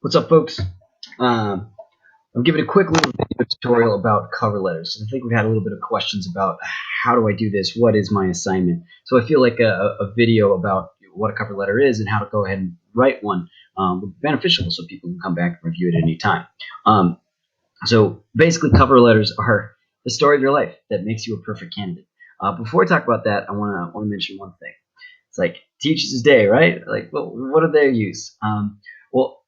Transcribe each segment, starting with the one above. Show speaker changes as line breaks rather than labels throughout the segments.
What's up, folks? I'm giving a quick little video tutorial about cover letters. I think we've had a little bit of questions about how do I do this? What is my assignment? So I feel like a video about what a cover letter is and how to go ahead and write one would be beneficial so people can come back and review it at any time. So basically, cover letters are the story of your life that makes you a perfect candidate. Before I talk about that, I want to mention one thing. It's like Teachers' Day, right? Like, well, what do they use? Well,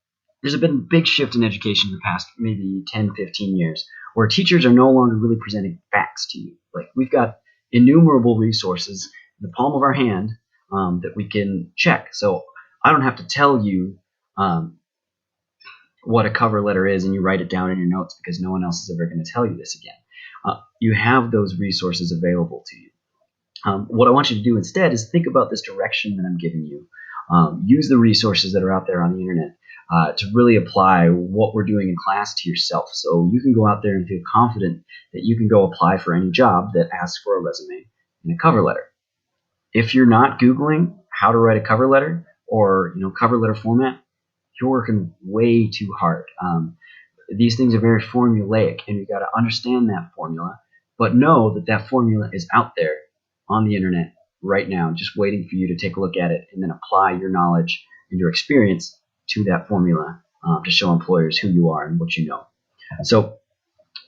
there's been a big shift in education in the past maybe 10, 15 years where teachers are no longer really presenting facts to you. Like, we've got innumerable resources in the palm of our hand that we can check. So I don't have to tell you what a cover letter is and you write it down in your notes because no one else is ever going to tell you this again. You have those resources available to you. What I want you to do instead is think about this direction that I'm giving you. Use the resources that are out there on the internet to really apply what we're doing in class to yourself, so you can go out there and feel confident that you can go apply for any job that asks for a resume and a cover letter. If you're not Googling how to write a cover letter or cover letter format, you're working way too hard. These things are very formulaic, and you've got to understand that formula, but know that that formula is out there on the internet right now, just waiting for you to take a look at it and then apply your knowledge and your experience to that formula to show employers who you are and what you know. So,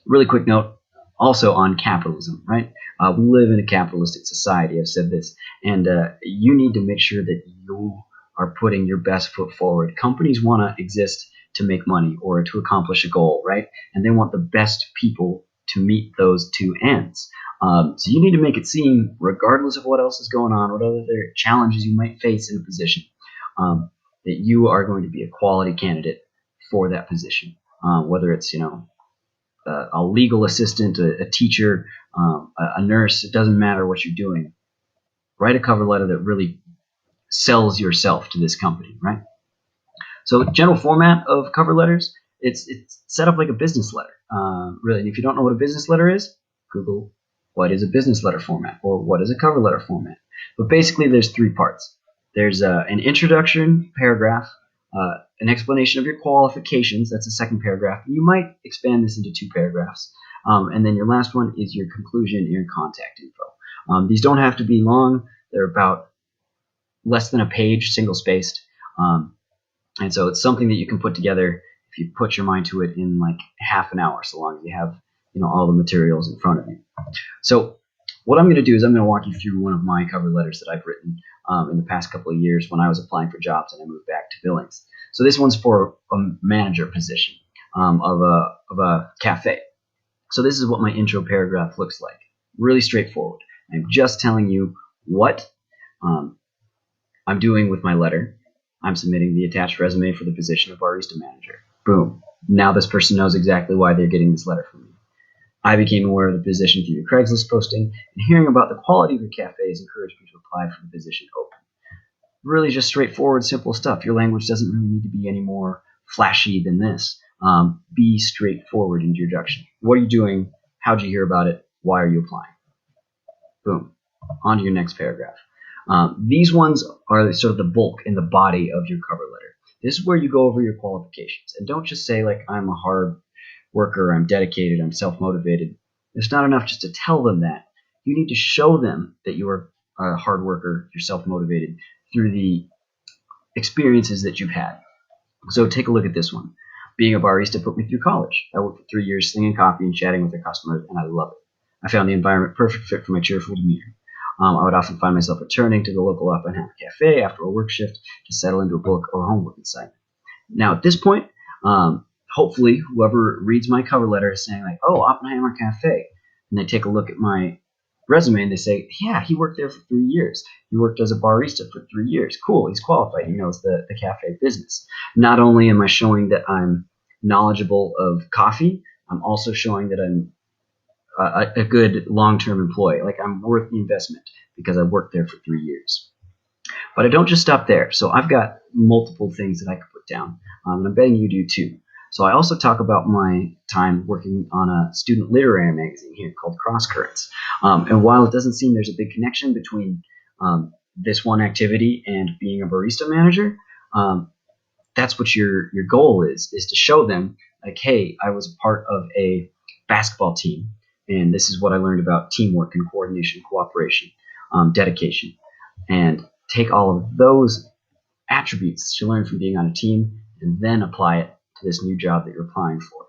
really quick note also on capitalism, right? We live in a capitalistic society, I've said this, and you need to make sure that you are putting your best foot forward. Companies want to exist to make money or to accomplish a goal, right? And they want the best people to meet those two ends. So you need to make it seem, regardless of what else is going on, what other challenges you might face in a position, that you are going to be a quality candidate for that position. Whether it's a legal assistant, a teacher, a nurse, it doesn't matter what you're doing. Write a cover letter that really sells yourself to this company, right? So general format of cover letters, it's set up like a business letter, really. And if you don't know what a business letter is, Google what is a business letter format or what is a cover letter format. But basically, there's three parts. There's an introduction paragraph, an explanation of your qualifications. That's the second paragraph. You might expand this into two paragraphs. And then your last one is your conclusion and your contact info. These don't have to be long. They're about less than a page, single-spaced. And so it's something that you can put together if you put your mind to it in like half an hour, so long as you have all the materials in front of you. So what I'm going to do is I'm going to walk you through one of my cover letters that I've written in the past couple of years when I was applying for jobs and I moved back to Billings. So this one's for a manager position of a cafe. So this is what my intro paragraph looks like. Really straightforward. I'm just telling you what I'm doing with my letter. I'm submitting the attached resume for the position of barista manager. Boom. Now this person knows exactly why they're getting this letter from me. I became aware of the position through your Craigslist posting, and hearing about the quality of your cafe has encouraged me to apply for the position open. Really just straightforward, simple stuff. Your language doesn't really need to be any more flashy than this. Be straightforward in your introduction. What are you doing? How'd you hear about it? Why are you applying? Boom. On to your next paragraph. These ones are sort of the bulk and the body of your cover letter. This is where you go over your qualifications. And don't just say, like, I'm a hard worker, I'm dedicated, I'm self-motivated. It's not enough just to tell them that. You need to show them that you are a hard worker, you're self-motivated through the experiences that you've had. So take a look at this one. Being a barista put me through college. I worked for 3 years slinging coffee and chatting with their customers, and I love it. I found the environment perfect fit for my cheerful demeanor. I would often find myself returning to the local Oppenheimer Cafe after a work shift to settle into a book or homework assignment. Now, at this point, hopefully, whoever reads my cover letter is saying, like, oh, Oppenheimer Cafe. And they take a look at my resume and they say, yeah, he worked there for 3 years. He worked as a barista for 3 years. Cool, he's qualified. He knows the cafe business. Not only am I showing that I'm knowledgeable of coffee, I'm also showing that I'm a good long-term employee. Like, I'm worth the investment because I worked there for 3 years. But I don't just stop there. So I've got multiple things that I could put down, and I'm betting you do too. So I also talk about my time working on a student literary magazine here called Cross Currents. And while it doesn't seem there's a big connection between this one activity and being a barista manager, that's what your goal is to show them, like, hey, I was a part of a basketball team, and this is what I learned about teamwork and coordination, cooperation, dedication, and take all of those attributes that you learn from being on a team and then apply it to this new job that you're applying for.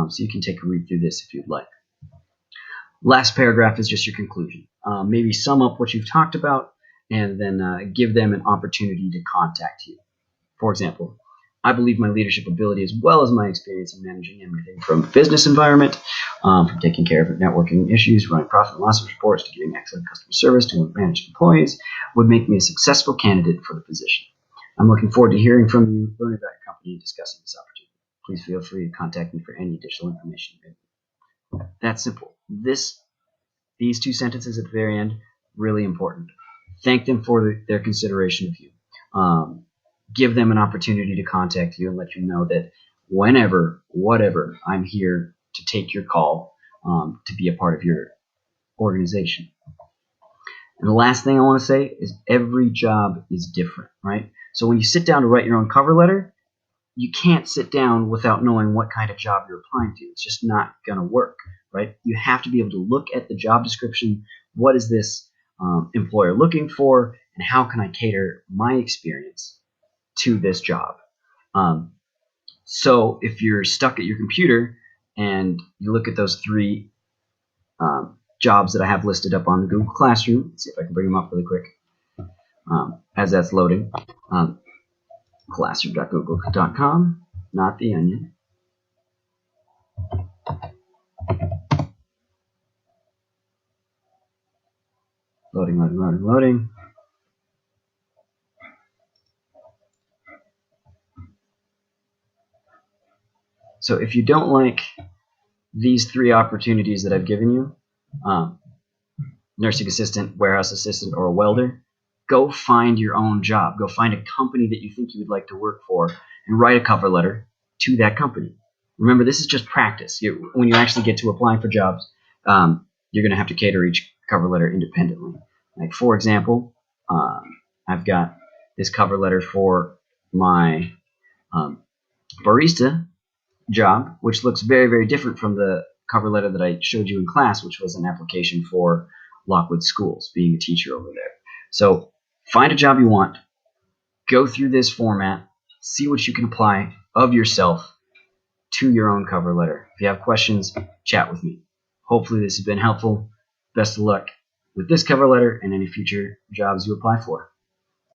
So you can take a read through this if you'd like. Last paragraph is just your conclusion. Maybe sum up what you've talked about and then give them an opportunity to contact you. For example, I believe my leadership ability as well as my experience in managing everything from business environment, from taking care of networking issues, running profit and loss reports, to giving excellent customer service to manage employees, would make me a successful candidate for the position. I'm looking forward to hearing from you, learning about your company, and discussing this opportunity. Please feel free to contact me for any additional information. That's simple. These two sentences at the very end, really important. Thank them for their consideration of you. Give them an opportunity to contact you and let you know that whenever, whatever, I'm here to take your call, to be a part of your organization. And the last thing I want to say is every job is different, right? So when you sit down to write your own cover letter, you can't sit down without knowing what kind of job you're applying to. It's just not going to work, right? You have to be able to look at the job description. What is this employer looking for, and how can I cater my experience to this job? So if you're stuck at your computer and you look at those three jobs that I have listed up on Google Classroom, let's see if I can bring them up really quick as that's loading. Classroom.google.com, not the onion. Loading. So if you don't like these three opportunities that I've given you, nursing assistant, warehouse assistant, or a welder, go find your own job. Go find a company that you think you would like to work for and write a cover letter to that company. Remember, this is just practice. When you actually get to applying for jobs, you're going to have to cater each cover letter independently. Like, for example, I've got this cover letter for my barista job, which looks very, very different from the cover letter that I showed you in class, which was an application for Lockwood Schools, being a teacher over there. So find a job you want, go through this format, see what you can apply of yourself to your own cover letter. If you have questions, chat with me. Hopefully this has been helpful. Best of luck with this cover letter and any future jobs you apply for.